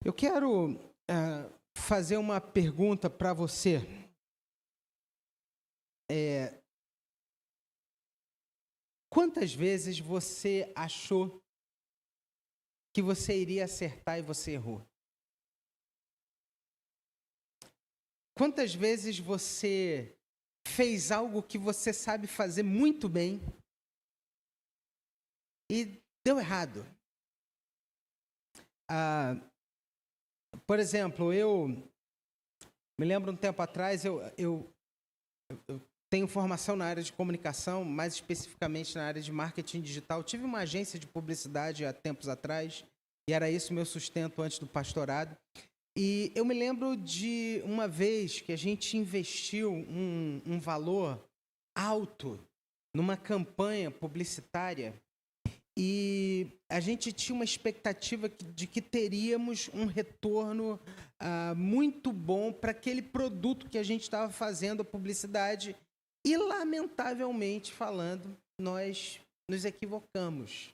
Eu quero fazer uma pergunta para você. Quantas vezes você achou que você iria acertar e você errou? Quantas vezes você fez algo que você sabe fazer muito bem e deu errado? Por exemplo, eu me lembro um tempo atrás, eu tenho formação na área de comunicação, mais especificamente na área de marketing digital. Tive uma agência de publicidade há tempos atrás, e era isso o meu sustento antes do pastorado. E eu me lembro de uma vez que a gente investiu um valor alto numa campanha publicitária e a gente tinha uma expectativa de que teríamos um retorno muito bom para aquele produto que a gente estava fazendo a publicidade. E, lamentavelmente falando, nós nos equivocamos.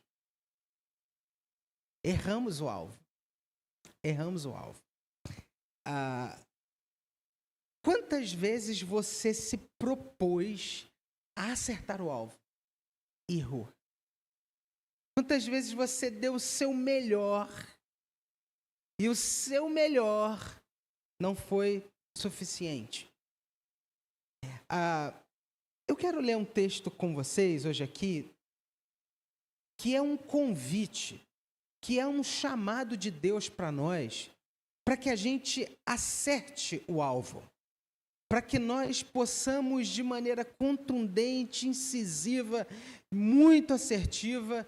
Erramos o alvo. Quantas vezes você se propôs a acertar o alvo e errou? Quantas vezes você deu o seu melhor e o seu melhor não foi suficiente? Eu quero ler um texto com vocês hoje aqui, que é um convite, que é um chamado de Deus para nós, para que a gente acerte o alvo, para que nós possamos, de maneira contundente, incisiva, muito assertiva,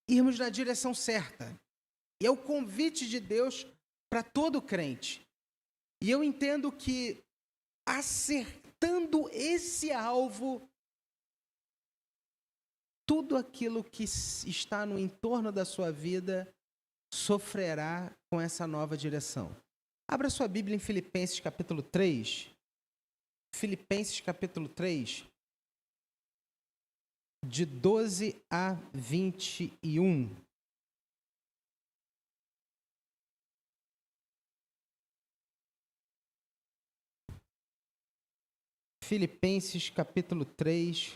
irmos na direção certa. E é o convite de Deus para todo crente. E eu entendo que, acertando esse alvo, tudo aquilo que está no entorno da sua vida sofrerá com essa nova direção. Abra sua Bíblia em Filipenses capítulo 3. Filipenses capítulo 3, de 12 a 21. Filipenses capítulo 3,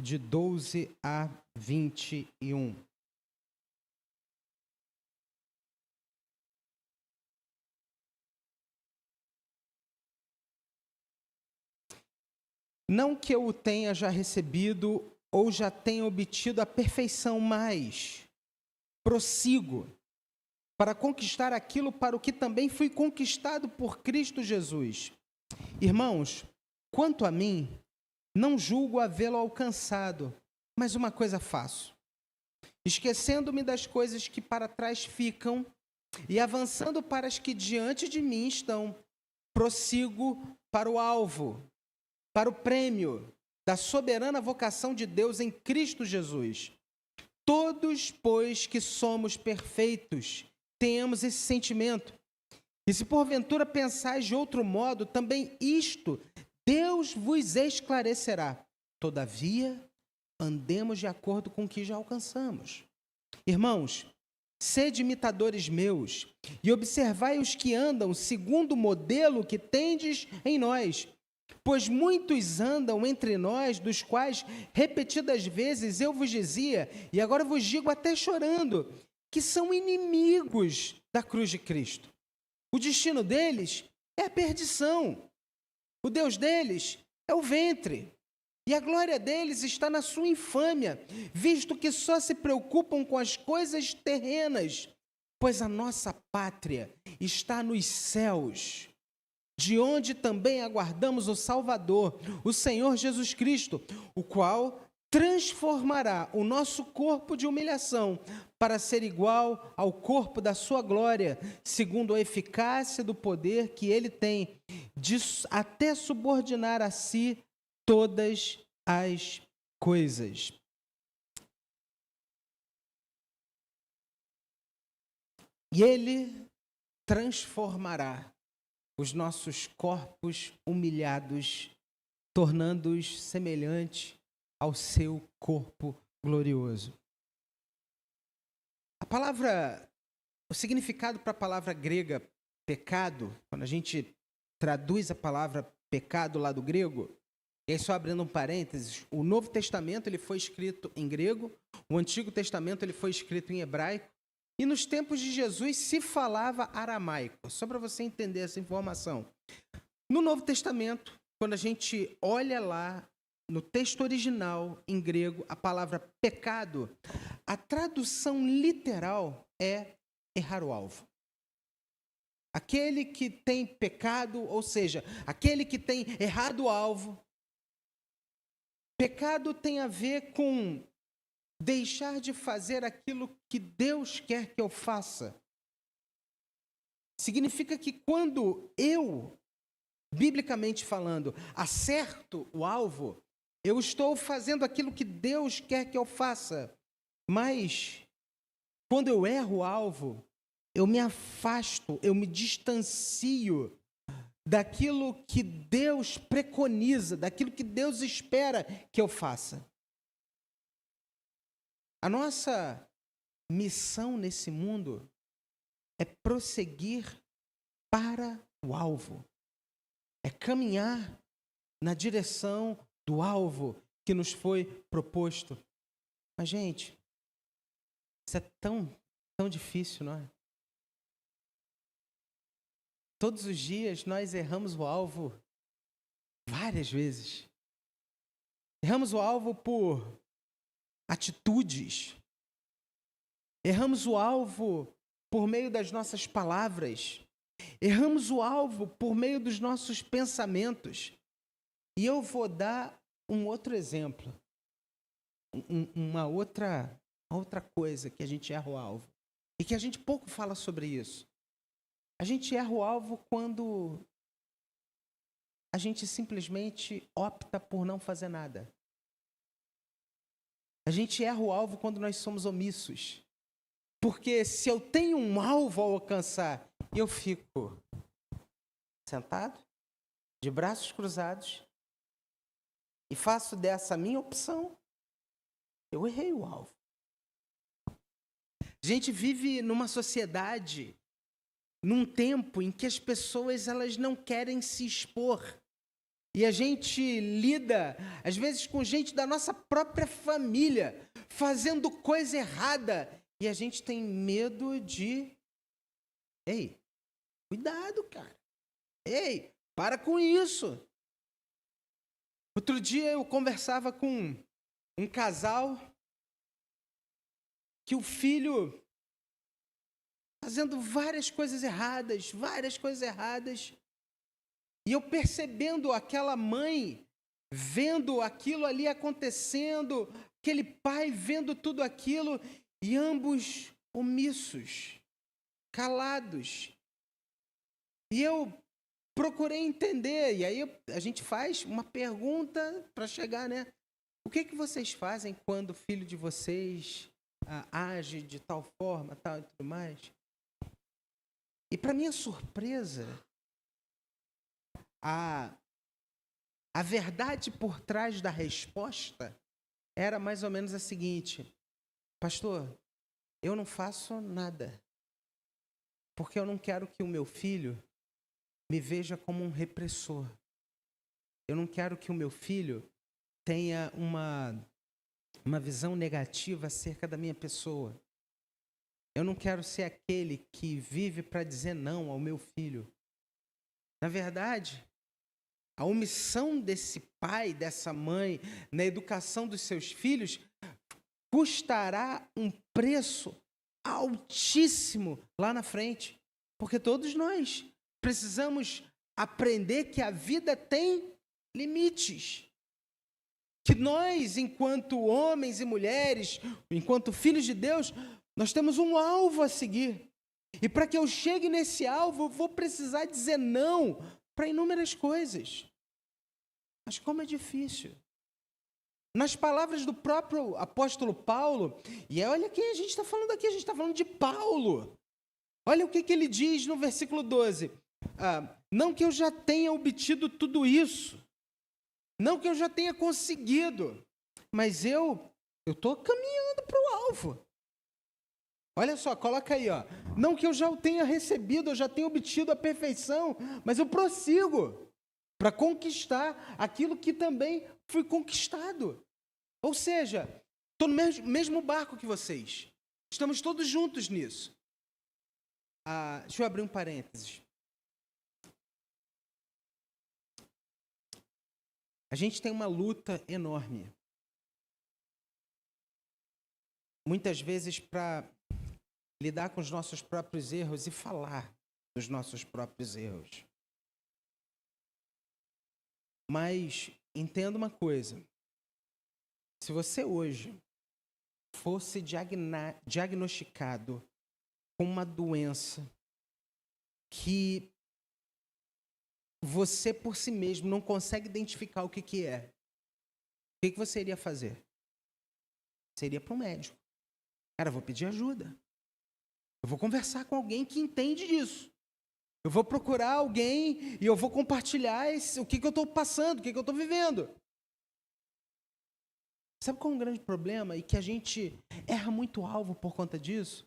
de 12 a 21. Não que eu o tenha já recebido ou já tenha obtido a perfeição, mas prossigo para conquistar aquilo para o que também fui conquistado por Cristo Jesus. Irmãos, quanto a mim, não julgo havê-lo alcançado, mas uma coisa faço. Esquecendo-me das coisas que para trás ficam e avançando para as que diante de mim estão, prossigo para o alvo, para o prêmio da soberana vocação de Deus em Cristo Jesus. Todos, pois, que somos perfeitos, tenhamos esse sentimento. E se porventura pensais de outro modo, também isto Deus vos esclarecerá. Todavia, andemos de acordo com o que já alcançamos. Irmãos, sede imitadores meus e observai os que andam segundo o modelo que tendes em nós. Pois muitos andam entre nós, dos quais repetidas vezes eu vos dizia, e agora vos digo até chorando, que são inimigos da cruz de Cristo. O destino deles é a perdição. O Deus deles é o ventre. E a glória deles está na sua infâmia, visto que só se preocupam com as coisas terrenas, pois a nossa pátria está nos céus, de onde também aguardamos o Salvador, o Senhor Jesus Cristo, o qual transformará o nosso corpo de humilhação para ser igual ao corpo da sua glória, segundo a eficácia do poder que ele tem, de até subordinar a si todas as coisas. E ele transformará os nossos corpos humilhados, tornando-os semelhantes ao seu corpo glorioso. A O significado para a palavra grega pecado, quando a gente traduz a palavra pecado lá do grego, e aí só abrindo um parênteses, o Novo Testamento ele foi escrito em grego, o Antigo Testamento ele foi escrito em hebraico, e nos tempos de Jesus se falava aramaico, só para você entender essa informação. No Novo Testamento, quando a gente olha lá no texto original em grego, a palavra pecado, a tradução literal é errar o alvo. Aquele que tem pecado, ou seja, aquele que tem errado o alvo. Pecado tem a ver com deixar de fazer aquilo que Deus quer que eu faça. Significa que quando eu, biblicamente falando, acerto o alvo, eu estou fazendo aquilo que Deus quer que eu faça. Mas, quando eu erro o alvo, eu me afasto, eu me distancio daquilo que Deus preconiza, daquilo que Deus espera que eu faça. A nossa missão nesse mundo é prosseguir para o alvo. É caminhar na direção do alvo que nos foi proposto. Mas, gente, isso é tão difícil, não é? Todos os dias nós erramos o alvo várias vezes. Erramos o alvo por atitudes. Erramos o alvo por meio das nossas palavras. Erramos o alvo por meio dos nossos pensamentos. E eu vou dar um outro exemplo. Uma outra coisa que a gente erra o alvo. E que a gente pouco fala sobre isso. A gente erra o alvo quando a gente simplesmente opta por não fazer nada. A gente erra o alvo quando nós somos omissos. Porque se eu tenho um alvo a alcançar e eu fico sentado, de braços cruzados, e faço dessa minha opção, eu errei o alvo. A gente vive numa sociedade, num tempo em que as pessoas elas não querem se expor. E a gente lida, às vezes, com gente da nossa própria família, fazendo coisa errada. E a gente tem medo de... Ei, cuidado, cara. Ei, para com isso. Outro dia eu conversava com um casal que o filho... fazendo várias coisas erradas. E eu percebendo aquela mãe, vendo aquilo ali acontecendo, aquele pai vendo tudo aquilo, e ambos omissos, calados. E eu procurei entender, e aí a gente faz uma pergunta para chegar, né? O que vocês fazem quando o filho de vocês age de tal forma, tal e tudo mais? E para minha surpresa, a verdade por trás da resposta era mais ou menos a seguinte: pastor, eu não faço nada, porque eu não quero que o meu filho me veja como um repressor. Eu não quero que o meu filho tenha uma visão negativa acerca da minha pessoa. Eu não quero ser aquele que vive para dizer não ao meu filho. Na verdade, a omissão desse pai, dessa mãe, na educação dos seus filhos, custará um preço altíssimo lá na frente. Porque todos nós precisamos aprender que a vida tem limites. Que nós, enquanto homens e mulheres, enquanto filhos de Deus, nós temos um alvo a seguir. E para que eu chegue nesse alvo, eu vou precisar dizer não para inúmeras coisas. Mas como é difícil. Nas palavras do próprio apóstolo Paulo, e olha quem a gente está falando aqui, a gente está falando de Paulo. Olha o que ele diz no versículo 12. Não que eu já tenha obtido tudo isso, não que eu já tenha conseguido, mas eu estou caminhando para o alvo. Olha só, coloca aí, ó. Não que eu já o tenha recebido, eu já tenha obtido a perfeição, mas eu prossigo para conquistar aquilo que também fui conquistado. Ou seja, estou no mesmo barco que vocês. Estamos todos juntos nisso. Deixa eu abrir um parênteses. A gente tem uma luta enorme. Muitas vezes para lidar com os nossos próprios erros e falar dos nossos próprios erros. Mas entenda uma coisa. Se você hoje fosse diagnosticado com uma doença que você por si mesmo não consegue identificar o que é, o que você iria fazer? Você iria para um médico. Cara, eu vou pedir ajuda. Eu vou conversar com alguém que entende disso. Eu vou procurar alguém e eu vou compartilhar o que eu estou passando, o que eu estou vivendo. Sabe qual é um grande problema? E que a gente erra muito alvo por conta disso?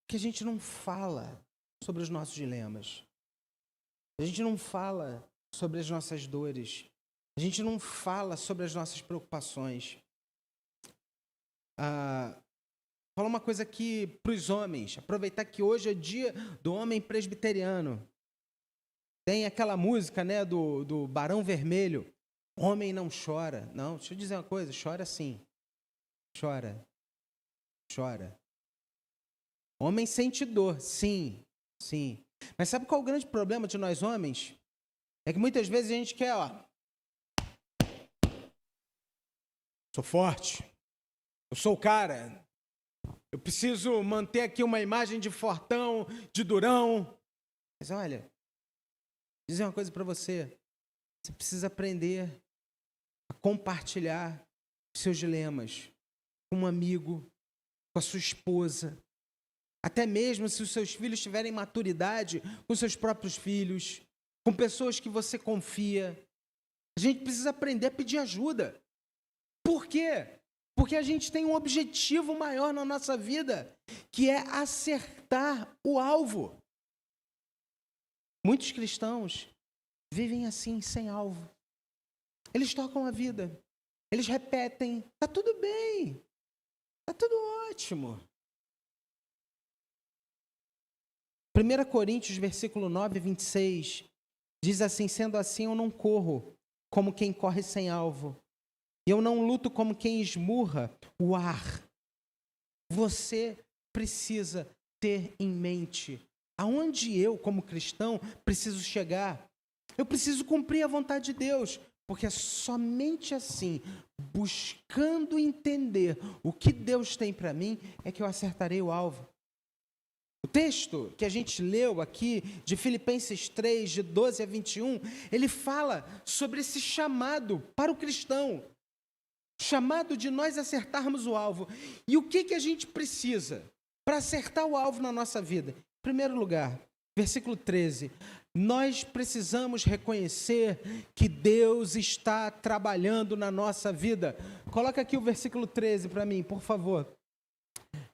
Que a gente não fala sobre os nossos dilemas. A gente não fala sobre as nossas dores. A gente não fala sobre as nossas preocupações. Fala uma coisa aqui para os homens. Aproveitar que hoje é dia do homem presbiteriano. Tem aquela música, né, do Barão Vermelho. Homem não chora. Não, deixa eu dizer uma coisa. Chora sim. Chora. Chora. Homem sente dor. Sim. Sim. Mas sabe qual é o grande problema de nós homens? É que muitas vezes a gente quer, sou forte. Eu sou o cara. Eu preciso manter aqui uma imagem de fortão, de durão. Mas olha, vou dizer uma coisa para você. Você precisa aprender a compartilhar seus dilemas com um amigo, com a sua esposa. Até mesmo se os seus filhos tiverem maturidade, com seus próprios filhos, com pessoas que você confia. A gente precisa aprender a pedir ajuda. Por quê? Porque a gente tem um objetivo maior na nossa vida, que é acertar o alvo. Muitos cristãos vivem assim, sem alvo. Eles tocam a vida. Eles repetem, está tudo bem, está tudo ótimo. 1 Coríntios, versículo 9 e 26, diz assim, sendo assim eu não corro como quem corre sem alvo. Eu não luto como quem esmurra o ar. Você precisa ter em mente aonde eu, como cristão, preciso chegar. Eu preciso cumprir a vontade de Deus, porque é somente assim, buscando entender o que Deus tem para mim, é que eu acertarei o alvo. O texto que a gente leu aqui, de Filipenses 3, de 12 a 21, ele fala sobre esse chamado para o cristão. Chamado de nós acertarmos o alvo. E o que a gente precisa para acertar o alvo na nossa vida? Em primeiro lugar, versículo 13. Nós precisamos reconhecer que Deus está trabalhando na nossa vida. Coloca aqui o versículo 13 para mim, por favor.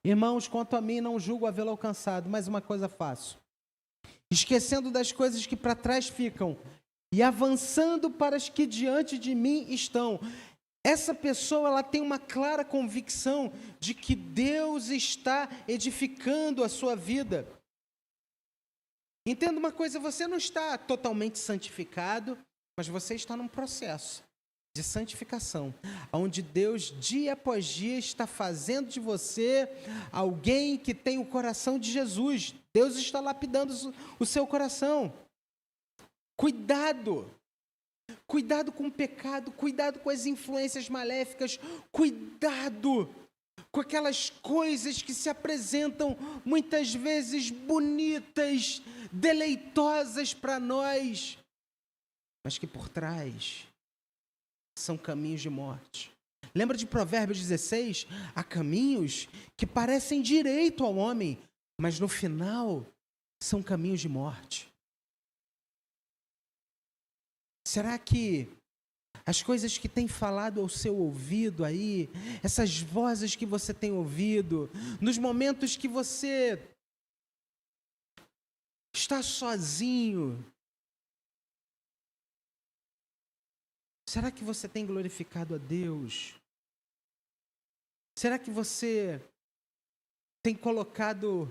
Irmãos, quanto a mim, não julgo havê-lo alcançado, mas uma coisa faço. Esquecendo das coisas que para trás ficam e avançando para as que diante de mim estão. Essa pessoa, ela tem uma clara convicção de que Deus está edificando a sua vida. Entenda uma coisa, você não está totalmente santificado, mas você está num processo de santificação, onde Deus, dia após dia, está fazendo de você alguém que tem o coração de Jesus. Deus está lapidando o seu coração. Cuidado! Cuidado com o pecado, cuidado com as influências maléficas, cuidado com aquelas coisas que se apresentam muitas vezes bonitas, deleitosas para nós, mas que por trás são caminhos de morte. Lembra de Provérbios 16? Há caminhos que parecem direito ao homem, mas no final são caminhos de morte. Será que as coisas que têm falado ao seu ouvido aí, essas vozes que você tem ouvido, nos momentos que você está sozinho. Será que você tem glorificado a Deus? Será que você tem colocado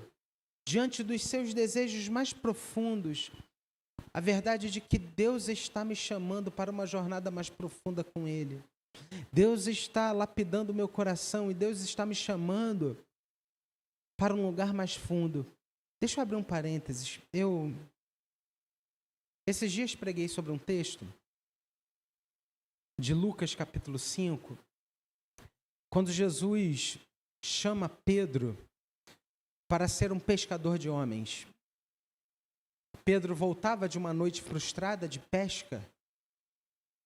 diante dos seus desejos mais profundos a verdade de que Deus está me chamando para uma jornada mais profunda com Ele? Deus está lapidando o meu coração e Deus está me chamando para um lugar mais fundo. Deixa eu abrir um parênteses. Esses dias preguei sobre um texto de Lucas capítulo 5, quando Jesus chama Pedro para ser um pescador de homens. Pedro voltava de uma noite frustrada de pesca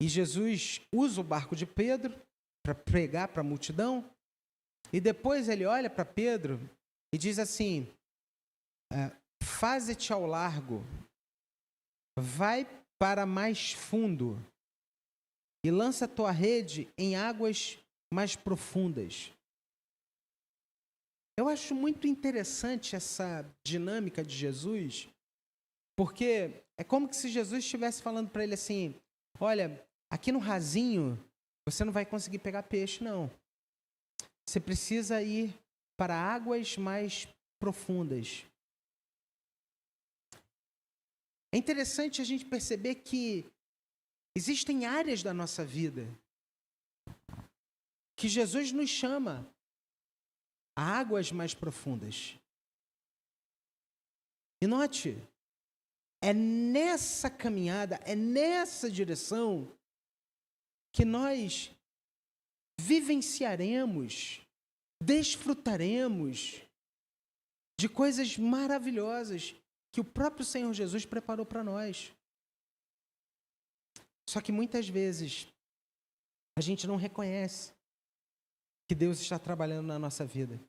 e Jesus usa o barco de Pedro para pregar para a multidão e depois ele olha para Pedro e diz assim: faze-te ao largo, vai para mais fundo e lança a tua rede em águas mais profundas. Eu acho muito interessante essa dinâmica de Jesus, porque é como se Jesus estivesse falando para ele assim: olha, aqui no rasinho você não vai conseguir pegar peixe, não. Você precisa ir para águas mais profundas. É interessante a gente perceber que existem áreas da nossa vida que Jesus nos chama a águas mais profundas. E note, é nessa caminhada, é nessa direção que nós vivenciaremos, desfrutaremos de coisas maravilhosas que o próprio Senhor Jesus preparou para nós. Só que muitas vezes a gente não reconhece que Deus está trabalhando na nossa vida.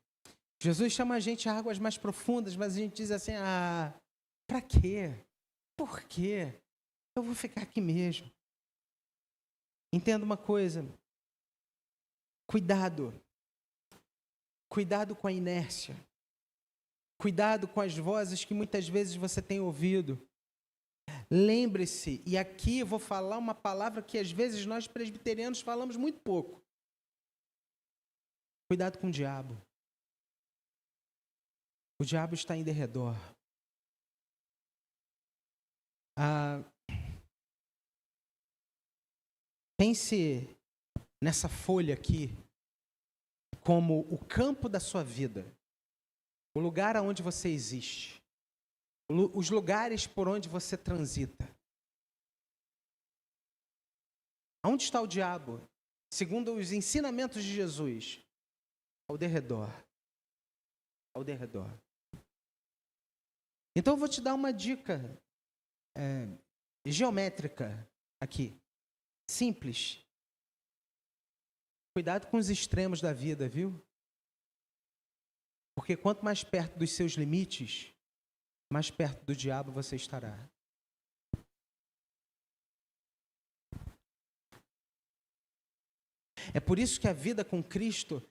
Jesus chama a gente a águas mais profundas, mas a gente diz assim: para quê? Por quê? Eu vou ficar aqui mesmo. Entenda uma coisa. Cuidado. Cuidado com a inércia. Cuidado com as vozes que muitas vezes você tem ouvido. Lembre-se, e aqui eu vou falar uma palavra que às vezes nós presbiterianos falamos muito pouco. Cuidado com o diabo. O diabo está em derredor. Pense nessa folha aqui como o campo da sua vida, o lugar onde você existe, os lugares por onde você transita. Onde está o diabo? Segundo os ensinamentos de Jesus, ao derredor. Ao derredor. Então eu vou te dar uma dica geométrica aqui. Simples. Cuidado com os extremos da vida, viu? Porque quanto mais perto dos seus limites, mais perto do diabo você estará. É por isso que a vida com Cristo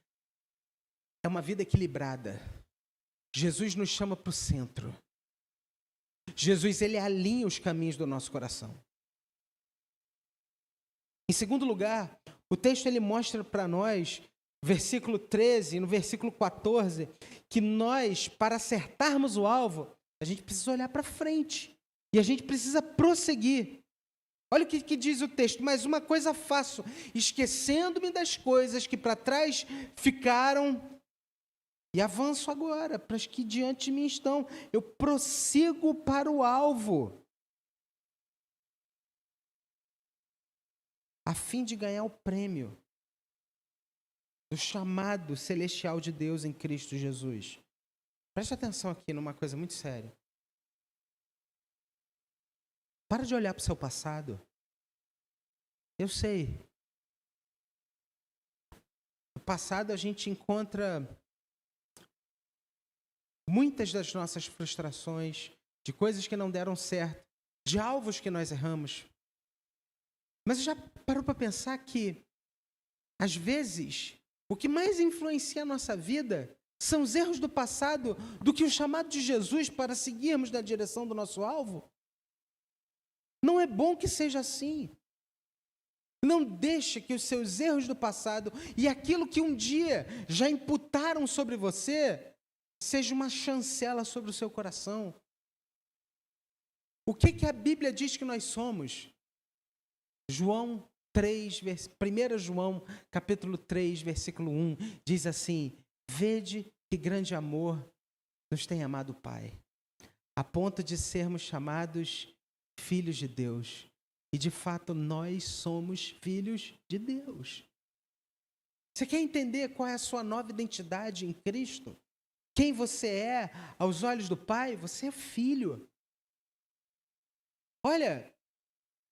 é uma vida equilibrada. Jesus nos chama para o centro. Jesus, ele alinha os caminhos do nosso coração. Em segundo lugar, o texto ele mostra para nós, versículo 13, no versículo 14, que nós, para acertarmos o alvo, a gente precisa olhar para frente. E a gente precisa prosseguir. Olha o que diz o texto: mas uma coisa faço, esquecendo-me das coisas que para trás ficaram, e avanço agora para as que diante de mim estão. Eu prossigo para o alvo, a fim de ganhar o prêmio do chamado celestial de Deus em Cristo Jesus. Preste atenção aqui numa coisa muito séria. Para de olhar para o seu passado. Eu sei. No passado a gente encontra muitas das nossas frustrações, de coisas que não deram certo, de alvos que nós erramos. Mas já parou para pensar que, às vezes, o que mais influencia a nossa vida são os erros do passado do que o chamado de Jesus para seguirmos na direção do nosso alvo? Não é bom que seja assim. Não deixe que os seus erros do passado e aquilo que um dia já imputaram sobre você seja uma chancela sobre o seu coração. O que a Bíblia diz que nós somos? João 3, 1 João, capítulo 3, versículo 1, diz assim: vede que grande amor nos tem amado o Pai, a ponto de sermos chamados filhos de Deus. E de fato nós somos filhos de Deus. Você quer entender qual é a sua nova identidade em Cristo? Quem você é aos olhos do Pai? Você é filho. Olha,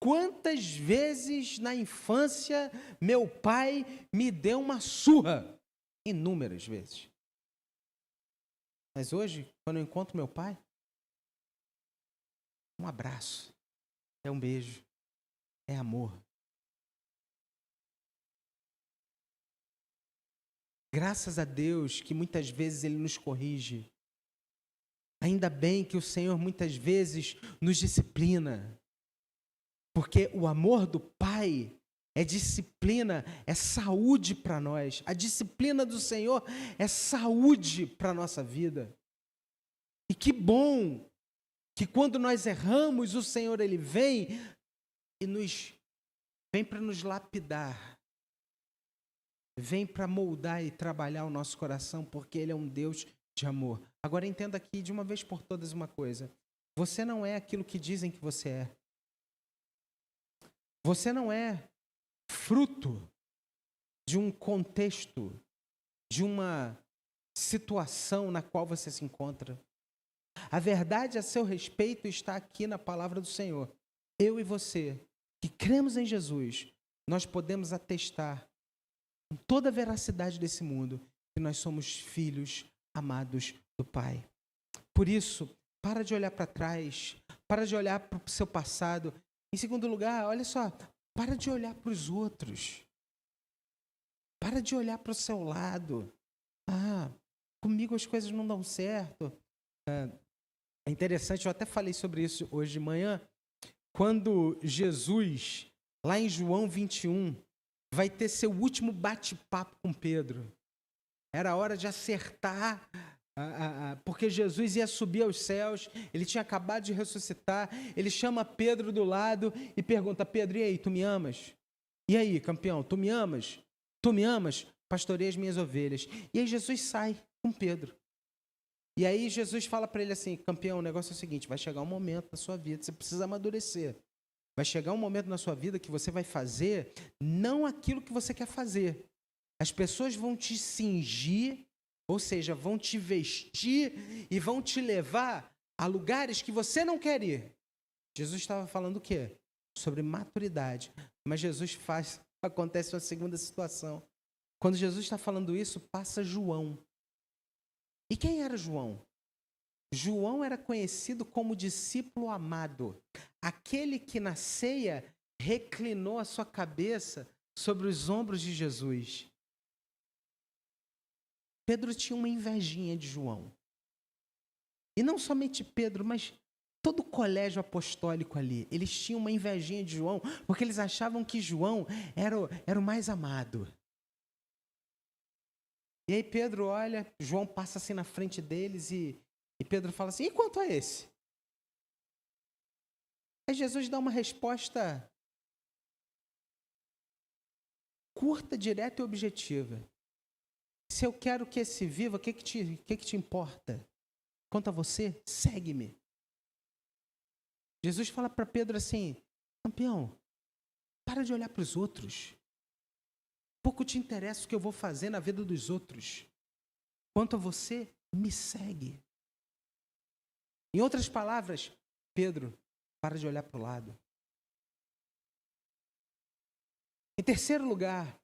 quantas vezes na infância meu pai me deu uma surra? Inúmeras vezes. Mas hoje, quando eu encontro meu pai, um abraço, é um beijo, é amor. Graças a Deus que muitas vezes Ele nos corrige. Ainda bem que o Senhor muitas vezes nos disciplina. Porque o amor do Pai é disciplina, é saúde para nós. A disciplina do Senhor é saúde para a nossa vida. E que bom que quando nós erramos, o Senhor Ele vem para nos lapidar. Vem para moldar e trabalhar o nosso coração, porque Ele é um Deus de amor. Agora entenda aqui de uma vez por todas uma coisa. Você não é aquilo que dizem que você é. Você não é fruto de um contexto, de uma situação na qual você se encontra. A verdade a seu respeito está aqui na palavra do Senhor. Eu e você, que cremos em Jesus, nós podemos atestar com toda a veracidade desse mundo que nós somos filhos amados do Pai. Por isso, para de olhar para trás, para de olhar para o seu passado. Em segundo lugar, olha só, para de olhar para os outros. Para de olhar para o seu lado. Comigo as coisas não dão certo. É interessante, eu até falei sobre isso hoje de manhã, quando Jesus, lá em João 21, vai ter seu último bate-papo com Pedro. Era a hora de acertar, porque Jesus ia subir aos céus, ele tinha acabado de ressuscitar, ele chama Pedro do lado e pergunta: Pedro, e aí, tu me amas? E aí, campeão, tu me amas? Tu me amas? Pastorei as minhas ovelhas. E aí Jesus sai com Pedro. E aí Jesus fala para ele assim: campeão, o negócio é o seguinte, vai chegar um momento na sua vida, você precisa amadurecer. Vai chegar um momento na sua vida que você vai fazer não aquilo que você quer fazer. As pessoas vão te cingir, ou seja, vão te vestir e vão te levar a lugares que você não quer ir. Jesus estava falando o quê? Sobre maturidade. Mas acontece uma segunda situação. Quando Jesus está falando isso, passa João. E quem era João? João era conhecido como discípulo amado, aquele que na ceia reclinou a sua cabeça sobre os ombros de Jesus. Pedro tinha uma invejinha de João. E não somente Pedro, mas todo o colégio apostólico ali, eles tinham uma invejinha de João, porque eles achavam que João era o mais amado. E aí Pedro olha, João passa assim na frente deles e Pedro fala assim: e quanto a esse? Aí Jesus dá uma resposta curta, direta e objetiva. Se eu quero que esse viva, o que te importa? Quanto a você, segue-me. Jesus fala para Pedro assim: campeão, para de olhar para os outros. Pouco te interessa o que eu vou fazer na vida dos outros. Quanto a você, me segue. Em outras palavras, Pedro, para de olhar para o lado. Em terceiro lugar,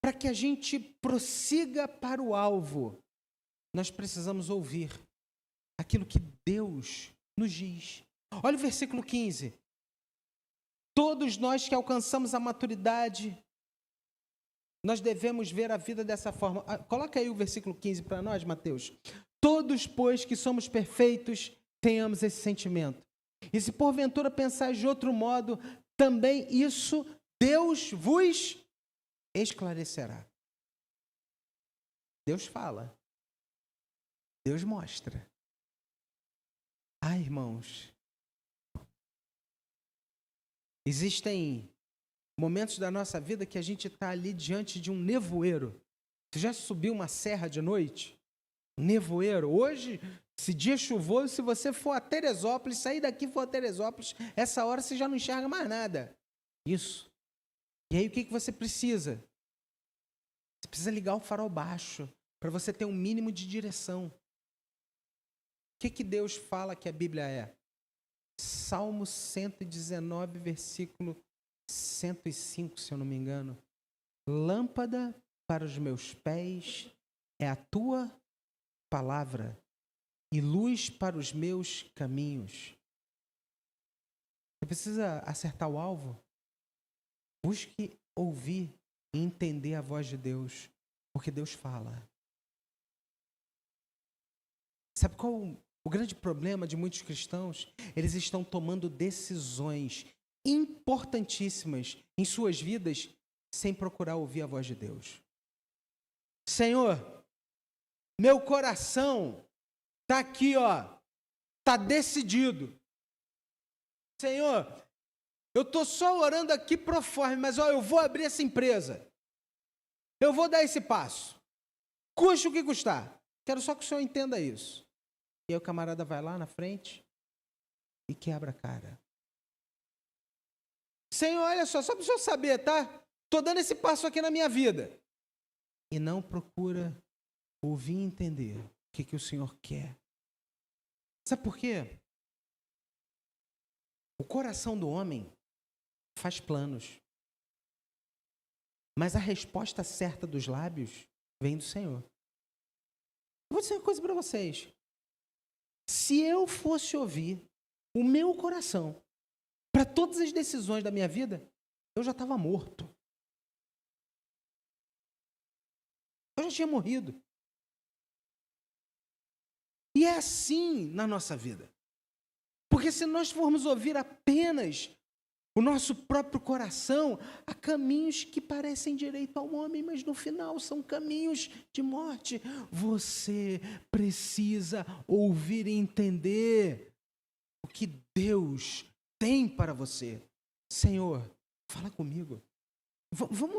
para que a gente prossiga para o alvo, nós precisamos ouvir aquilo que Deus nos diz. Olha o versículo 15. Todos nós que alcançamos a maturidade, nós devemos ver a vida dessa forma. Coloca aí o versículo 15 para nós, Mateus. Todos, pois, que somos perfeitos, tenhamos esse sentimento. E se porventura pensais de outro modo, também isso Deus vos esclarecerá. Deus fala. Deus mostra. Irmãos, existem momentos da nossa vida que a gente está ali diante de um nevoeiro. Você já subiu uma serra de noite? Um nevoeiro. Hoje, esse dia chuvoso, se você for a Teresópolis, sair daqui e for a Teresópolis, essa hora você já não enxerga mais nada. Isso. E aí o que você precisa? Você precisa ligar o farol baixo para você ter um mínimo de direção. O que Deus fala que a Bíblia é? Salmo 119, versículo 105, se eu não me engano. Lâmpada para os meus pés é a tua palavra e luz para os meus caminhos. Você precisa acertar o alvo? Busque ouvir e entender a voz de Deus, porque Deus fala. Sabe qual o grande problema de muitos cristãos? Eles estão tomando decisões importantíssimas em suas vidas sem procurar ouvir a voz de Deus. Senhor, meu coração está aqui, está decidido. Senhor, eu estou só orando aqui pro forma, mas eu vou abrir essa empresa. Eu vou dar esse passo. Custe o que custar. Quero só que o Senhor entenda isso. E aí o camarada vai lá na frente e quebra a cara. Senhor, olha só para o senhor saber, tá? Estou dando esse passo aqui na minha vida. E não procura ouvir e entender o que o Senhor quer. Sabe por quê? O coração do homem faz planos. Mas a resposta certa dos lábios vem do Senhor. Vou dizer uma coisa para vocês. Se eu fosse ouvir o meu coração para todas as decisões da minha vida, eu já estava morto. Eu já tinha morrido. E é assim na nossa vida. Porque se nós formos ouvir apenas o nosso próprio coração, há caminhos que parecem direito ao homem, mas no final são caminhos de morte. Você precisa ouvir e entender o que Deus tem para você. Senhor, fala comigo.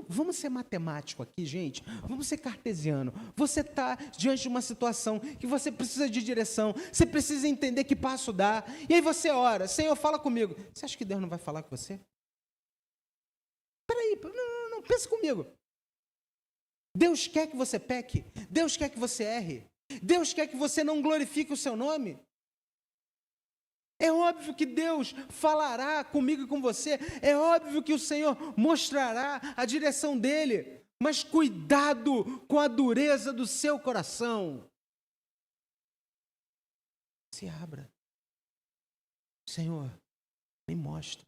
Vamos ser matemático aqui, gente. Vamos ser cartesiano. Você está diante de uma situação que você precisa de direção. Você precisa entender que passo dar. E aí você ora. Senhor, fala comigo. Você acha que Deus não vai falar com você? Peraí, não, pensa comigo. Deus quer que você peque. Deus quer que você erre. Deus quer que você não glorifique o seu nome. É óbvio que Deus falará comigo e com você. É óbvio que o Senhor mostrará a direção dele. Mas cuidado com a dureza do seu coração. Se abra. Senhor, me mostra.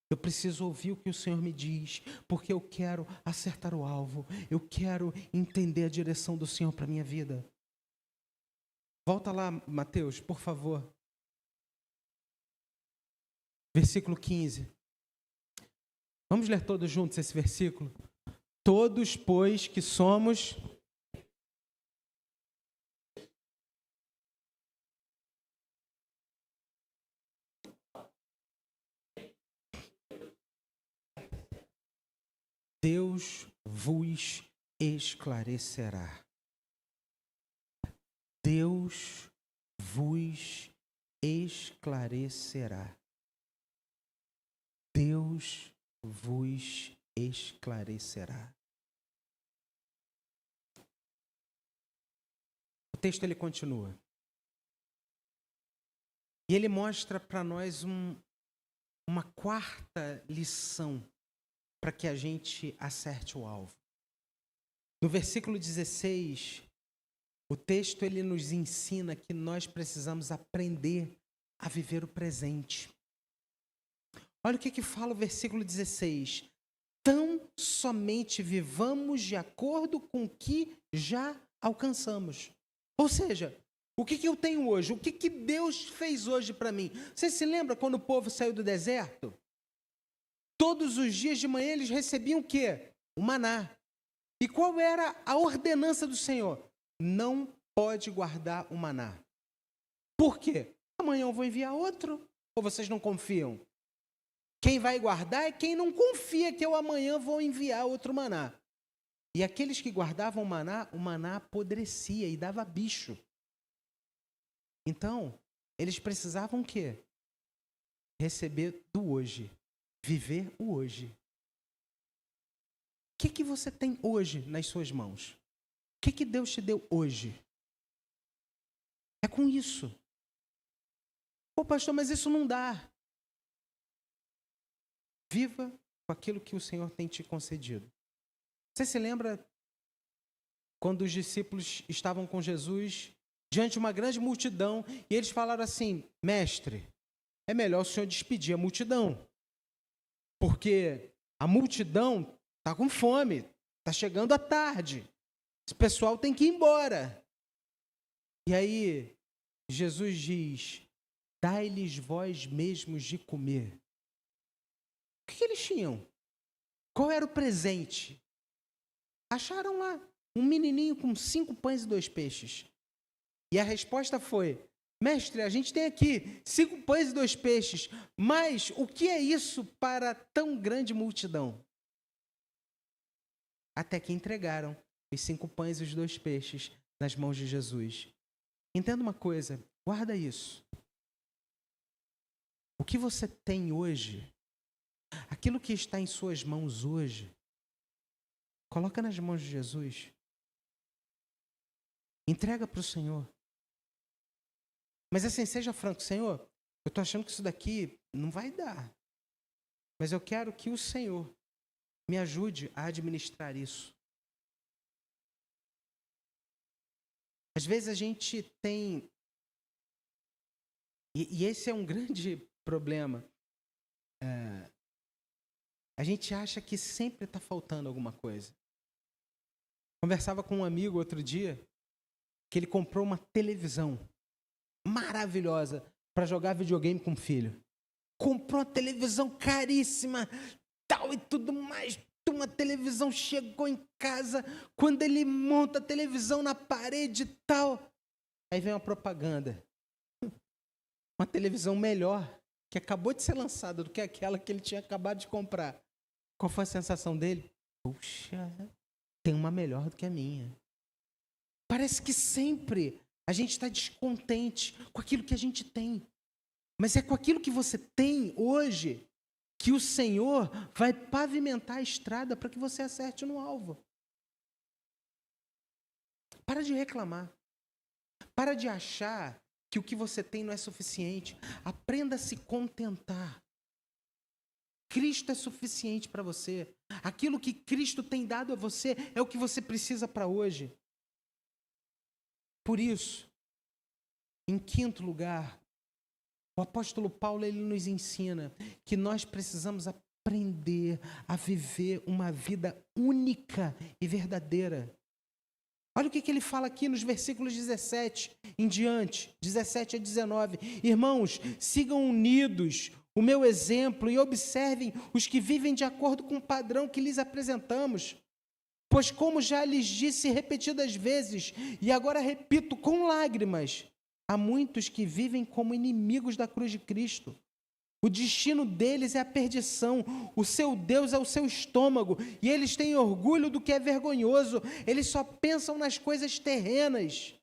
Eu preciso ouvir o que o Senhor me diz, porque eu quero acertar o alvo. Eu quero entender a direção do Senhor para a minha vida. Volta lá, Mateus, por favor. Versículo 15. Vamos ler todos juntos esse versículo? Todos, pois, que somos... Deus vos esclarecerá. Deus vos esclarecerá. Deus vos esclarecerá. O texto ele continua. E ele mostra para nós uma quarta lição para que a gente acerte o alvo. No versículo 16, o texto ele nos ensina que nós precisamos aprender a viver o presente. Olha o que fala o versículo 16. Tão somente vivamos de acordo com o que já alcançamos. Ou seja, o que eu tenho hoje? O que Deus fez hoje para mim? Você se lembra quando o povo saiu do deserto? Todos os dias de manhã eles recebiam o quê? O maná. E qual era a ordenança do Senhor? Não pode guardar o maná. Por quê? Amanhã eu vou enviar outro. Ou vocês não confiam? Quem vai guardar é quem não confia que eu amanhã vou enviar outro maná. E aqueles que guardavam o maná apodrecia e dava bicho. Então, eles precisavam o quê? Receber do hoje. Viver o hoje. O que você tem hoje nas suas mãos? O que Deus te deu hoje? É com isso. Pô, pastor, mas isso não dá. Viva com aquilo que o Senhor tem te concedido. Você se lembra quando os discípulos estavam com Jesus diante de uma grande multidão e eles falaram assim: mestre, é melhor o Senhor despedir a multidão, porque a multidão está com fome, está chegando a tarde, esse pessoal tem que ir embora. E aí Jesus diz: dai-lhes vós mesmos de comer. O que eles tinham? Qual era o presente? Acharam lá um menininho com 5 pães e 2 peixes. E a resposta foi: mestre, a gente tem aqui 5 pães e 2 peixes, mas o que é isso para tão grande multidão? Até que entregaram os 5 pães e os 2 peixes nas mãos de Jesus. Entenda uma coisa, guarda isso. O que você tem hoje, aquilo que está em suas mãos hoje, coloca nas mãos de Jesus. Entrega para o Senhor. Mas assim, seja franco: Senhor, eu estou achando que isso daqui não vai dar. Mas eu quero que o Senhor me ajude a administrar isso. Às vezes a gente tem... E esse é um grande problema. A gente acha que sempre está faltando alguma coisa. Conversava com um amigo outro dia que ele comprou uma televisão maravilhosa para jogar videogame com o filho. Comprou uma televisão caríssima, tal e tudo mais. Uma televisão, chegou em casa, quando ele monta a televisão na parede e tal, aí vem uma propaganda. Uma televisão melhor, que acabou de ser lançada do que aquela que ele tinha acabado de comprar. Qual foi a sensação dele? Puxa, tem uma melhor do que a minha. Parece que sempre a gente está descontente com aquilo que a gente tem. Mas é com aquilo que você tem hoje que o Senhor vai pavimentar a estrada para que você acerte no alvo. Para de reclamar. Para de achar que o que você tem não é suficiente. Aprenda a se contentar. Cristo é suficiente para você. Aquilo que Cristo tem dado a você é o que você precisa para hoje. Por isso, em quinto lugar, o apóstolo Paulo, ele nos ensina que nós precisamos aprender a viver uma vida única e verdadeira. Olha o que ele fala aqui nos versículos 17 em diante, 17 a 19. Irmãos, sigam unidos o meu exemplo e observem os que vivem de acordo com o padrão que lhes apresentamos. Pois como já lhes disse repetidas vezes, e agora repito com lágrimas, há muitos que vivem como inimigos da cruz de Cristo. O destino deles é a perdição, o seu Deus é o seu estômago, e eles têm orgulho do que é vergonhoso, eles só pensam nas coisas terrenas.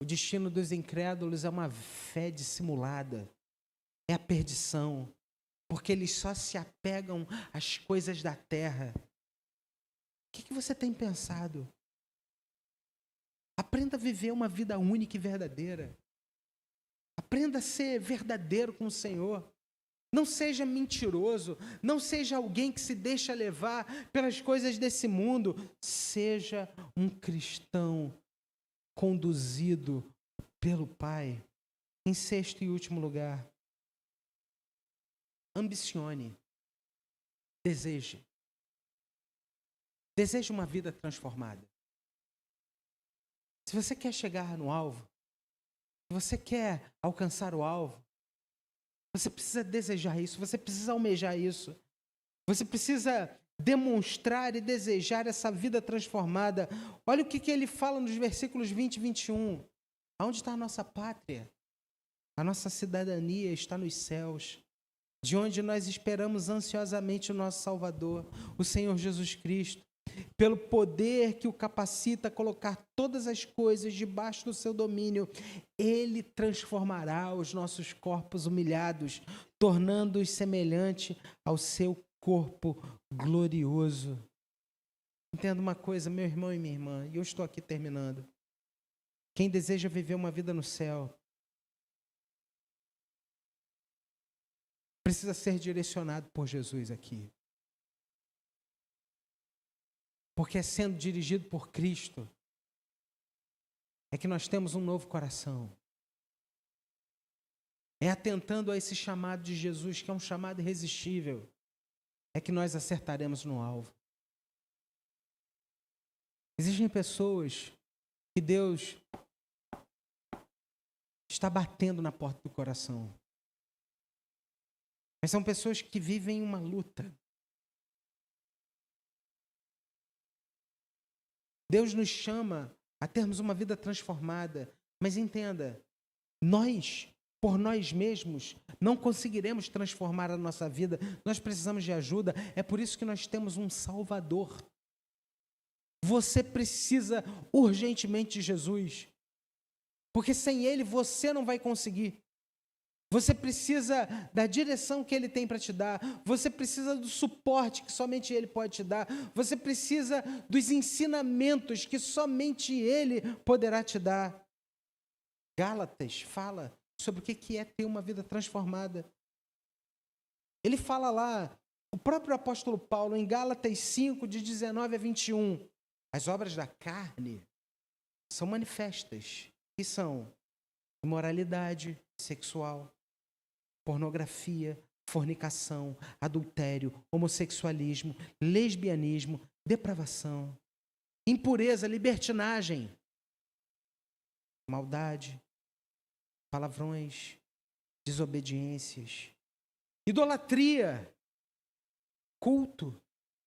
O destino dos incrédulos é uma fé dissimulada, é a perdição, porque eles só se apegam às coisas da terra. O que você tem pensado? Aprenda a viver uma vida única e verdadeira. Aprenda a ser verdadeiro com o Senhor. Não seja mentiroso. Não seja alguém que se deixa levar pelas coisas desse mundo. Seja um cristão conduzido pelo Pai. Em sexto e último lugar, ambicione, deseje. Deseje uma vida transformada. Se você quer chegar no alvo, se você quer alcançar o alvo, você precisa desejar isso, você precisa almejar isso. Você precisa demonstrar e desejar essa vida transformada. Olha o que ele fala nos versículos 20 e 21. Aonde está a nossa pátria? A nossa cidadania está nos céus, de onde nós esperamos ansiosamente o nosso Salvador, o Senhor Jesus Cristo. Pelo poder que o capacita a colocar todas as coisas debaixo do seu domínio, Ele transformará os nossos corpos humilhados, tornando-os semelhante ao seu corpo glorioso. Entenda uma coisa, meu irmão e minha irmã, e eu estou aqui terminando. Quem deseja viver uma vida no céu, precisa ser direcionado por Jesus aqui. Porque é sendo dirigido por Cristo, é que nós temos um novo coração. É atentando a esse chamado de Jesus, que é um chamado irresistível, é que nós acertaremos no alvo. Existem pessoas que Deus está batendo na porta do coração. Mas são pessoas que vivem uma luta. Deus nos chama a termos uma vida transformada. Mas entenda, nós, por nós mesmos, não conseguiremos transformar a nossa vida. Nós precisamos de ajuda. É por isso que nós temos um Salvador. Você precisa urgentemente de Jesus. Porque sem Ele você não vai conseguir. Você precisa da direção que Ele tem para te dar. Você precisa do suporte que somente Ele pode te dar. Você precisa dos ensinamentos que somente Ele poderá te dar. Gálatas fala sobre o que é ter uma vida transformada. Ele fala lá, o próprio apóstolo Paulo, em Gálatas 5, de 19 a 21, as obras da carne são manifestas, que são imoralidade sexual, pornografia, fornicação, adultério, homossexualismo, lesbianismo, depravação, impureza, libertinagem, maldade, palavrões, desobediências, idolatria, culto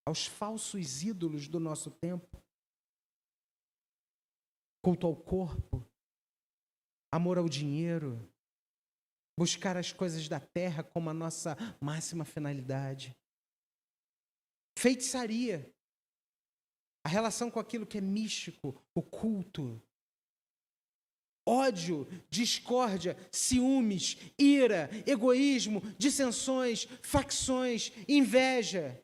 aos falsos ídolos do nosso tempo, culto ao corpo, amor ao dinheiro, buscar as coisas da terra como a nossa máxima finalidade. Feitiçaria. A relação com aquilo que é místico, oculto. Ódio, discórdia, ciúmes, ira, egoísmo, dissensões, facções, inveja.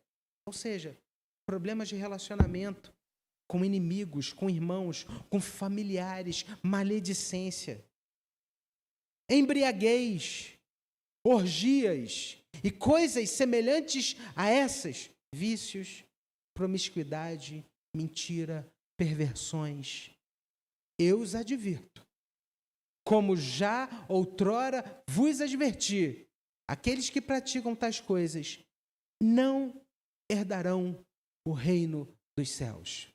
Ou seja, problemas de relacionamento com inimigos, com irmãos, com familiares, maledicência. Embriaguez, orgias e coisas semelhantes a essas, vícios, promiscuidade, mentira, perversões. Eu os advirto, como já outrora vos adverti, aqueles que praticam tais coisas não herdarão o reino dos céus.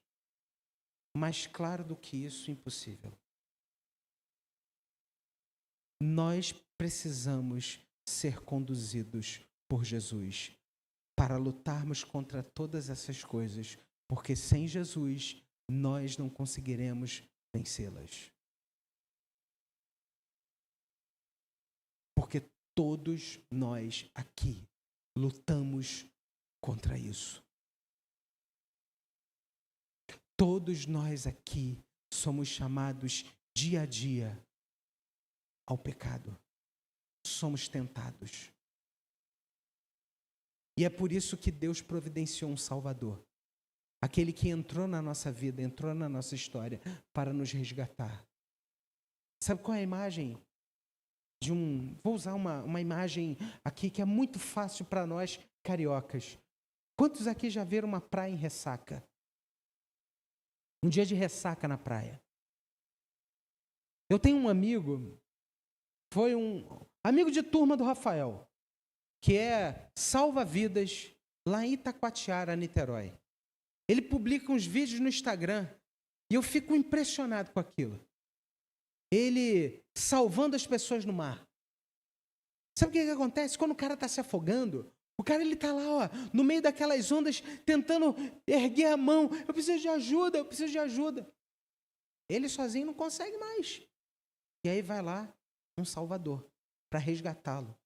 Mais claro do que isso, impossível. Nós precisamos ser conduzidos por Jesus para lutarmos contra todas essas coisas, porque sem Jesus nós não conseguiremos vencê-las. Porque todos nós aqui lutamos contra isso. Todos nós aqui somos chamados dia a dia ao pecado. Somos tentados. E é por isso que Deus providenciou um Salvador. Aquele que entrou na nossa vida, entrou na nossa história para nos resgatar. Sabe qual é a imagem? Vou usar uma imagem aqui que é muito fácil para nós cariocas. Quantos aqui já viram uma praia em ressaca? Um dia de ressaca na praia. Eu tenho um amigo foi um amigo de turma do Rafael, que é salva-vidas lá em Itacoatiara, Niterói. Ele publica uns vídeos no Instagram e eu fico impressionado com aquilo. Ele salvando as pessoas no mar. Sabe o que acontece? Quando o cara está se afogando, o cara ele está lá, ó, no meio daquelas ondas, tentando erguer a mão. Eu preciso de ajuda, eu preciso de ajuda. Ele sozinho não consegue mais. E aí vai lá um Salvador para resgatá-lo.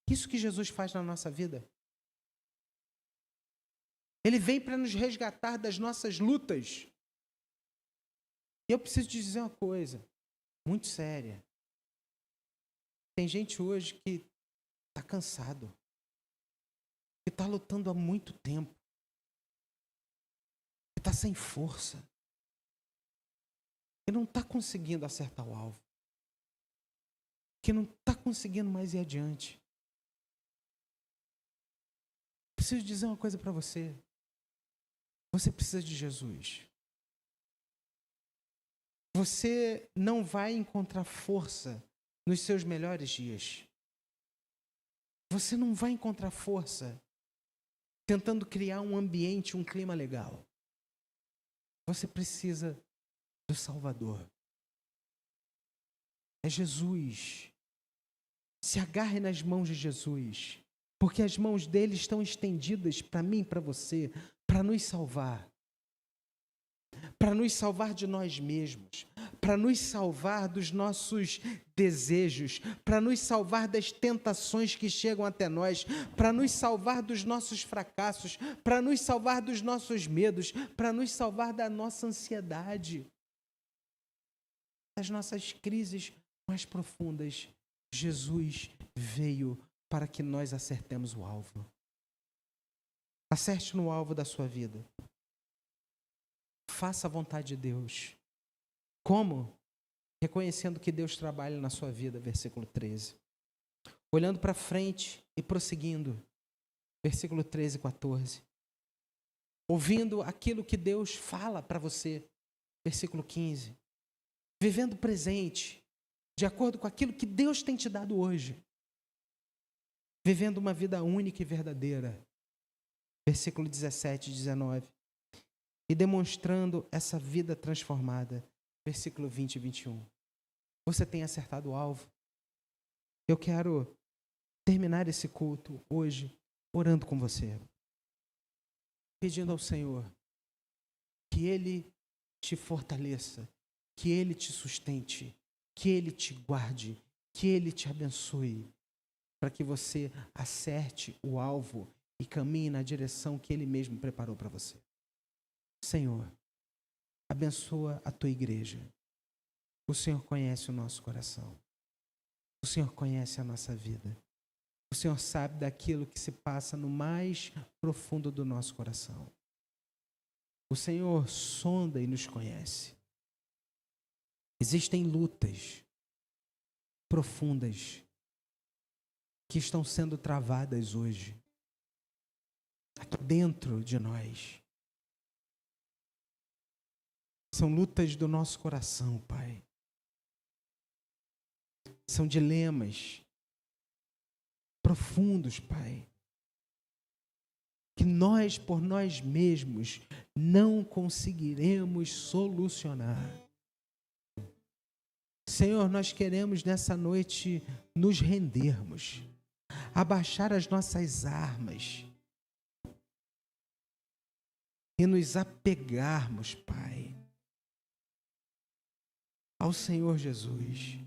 Isso que Jesus faz na nossa vida. Ele vem para nos resgatar das nossas lutas. E eu preciso te dizer uma coisa muito séria. Tem gente hoje que está cansado, que está lutando há muito tempo, que está sem força, que não está conseguindo acertar o alvo, que não está conseguindo mais ir adiante. Preciso dizer uma coisa para você. Você precisa de Jesus. Você não vai encontrar força nos seus melhores dias. Você não vai encontrar força tentando criar um ambiente, um clima legal. Você precisa do Salvador. É Jesus. Se agarre nas mãos de Jesus, porque as mãos dele estão estendidas para mim e para você, para nos salvar. Para nos salvar de nós mesmos, para nos salvar dos nossos desejos, para nos salvar das tentações que chegam até nós, para nos salvar dos nossos fracassos, para nos salvar dos nossos medos, para nos salvar da nossa ansiedade, das nossas crises mais profundas. Jesus veio para que nós acertemos o alvo. Acerte no alvo da sua vida. Faça a vontade de Deus. Como? Reconhecendo que Deus trabalha na sua vida, versículo 13. Olhando para frente e prosseguindo, versículo 13 e 14. Ouvindo aquilo que Deus fala para você, versículo 15. Vivendo o presente, de acordo com aquilo que Deus tem te dado hoje. Vivendo uma vida única e verdadeira, versículo 17 e 19. E demonstrando essa vida transformada, versículo 20 e 21. Você tem acertado o alvo? Eu quero terminar esse culto hoje orando com você, pedindo ao Senhor que Ele te fortaleça, que Ele te sustente, que Ele te guarde, que Ele te abençoe, para que você acerte o alvo e caminhe na direção que Ele mesmo preparou para você. Senhor, abençoa a tua igreja. O Senhor conhece o nosso coração. O Senhor conhece a nossa vida. O Senhor sabe daquilo que se passa no mais profundo do nosso coração. O Senhor sonda e nos conhece. Existem lutas profundas que estão sendo travadas hoje, aqui dentro de nós. São lutas do nosso coração, Pai. São dilemas profundos, Pai, que nós, por nós mesmos, não conseguiremos solucionar. Senhor, nós queremos nessa noite nos rendermos, abaixar as nossas armas e nos apegarmos, Pai, ao Senhor Jesus.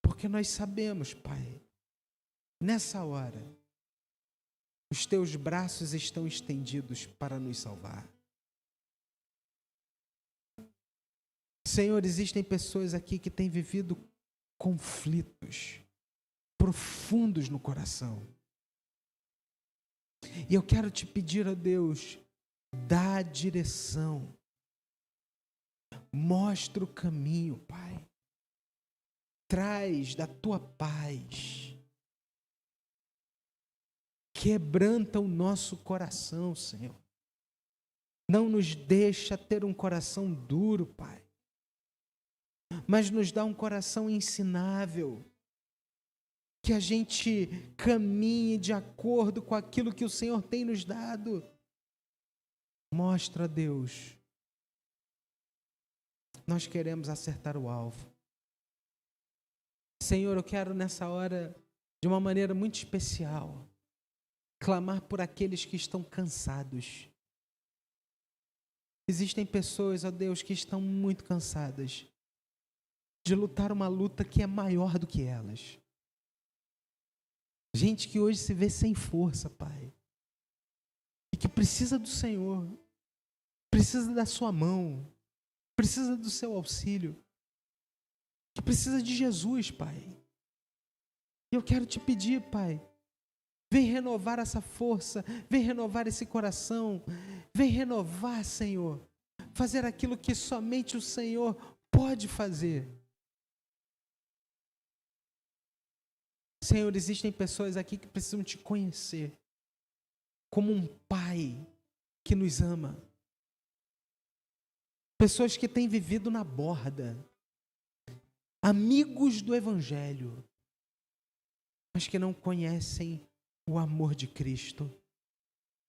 Porque nós sabemos, Pai, nessa hora, os teus braços estão estendidos para nos salvar. Senhor, existem pessoas aqui que têm vivido conflitos profundos no coração. E eu quero te pedir, ó Deus, dá a direção. Mostra o caminho, Pai. Traz da tua paz. Quebranta o nosso coração, Senhor. Não nos deixa ter um coração duro, Pai. mas nos dá um coração ensinável. Que a gente caminhe de acordo com aquilo que o Senhor tem nos dado. Mostra, Deus. Nós queremos acertar o alvo. Senhor, eu quero nessa hora, de uma maneira muito especial, clamar por aqueles que estão cansados. Existem pessoas, ó Deus, que estão muito cansadas de lutar uma luta que é maior do que elas. Gente que hoje se vê sem força, Pai. E que precisa do Senhor. Precisa da sua mão. Precisa do seu auxílio. Que precisa de Jesus, Pai. E eu quero te pedir, Pai. Vem renovar essa força. Vem renovar esse coração. Vem renovar, Senhor. Fazer aquilo que somente o Senhor pode fazer. Senhor, existem pessoas aqui que precisam te conhecer como um Pai que nos ama. Pessoas que têm vivido na borda, amigos do Evangelho, mas que não conhecem o amor de Cristo,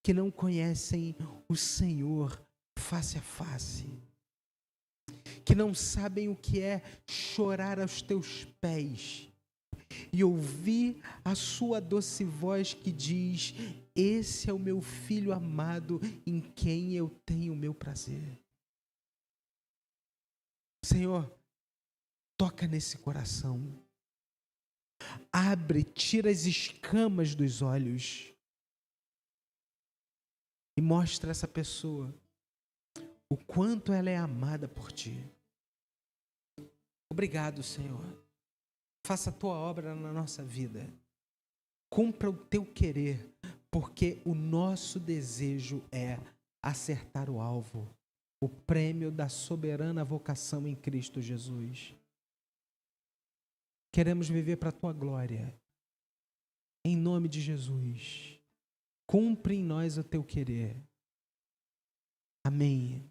que não conhecem o Senhor face a face, que não sabem o que é chorar aos teus pés, e ouvir a sua doce voz que diz: esse é o meu filho amado, em quem eu tenho o meu prazer. Senhor, toca nesse coração. Abre, tira as escamas dos olhos. E mostra a essa pessoa o quanto ela é amada por Ti. Obrigado, Senhor. Faça a Tua obra na nossa vida. Cumpra o Teu querer, porque o nosso desejo é acertar o alvo, o prêmio da soberana vocação em Cristo Jesus. Queremos viver para a Tua glória. Em nome de Jesus. Cumpre em nós o Teu querer. Amém.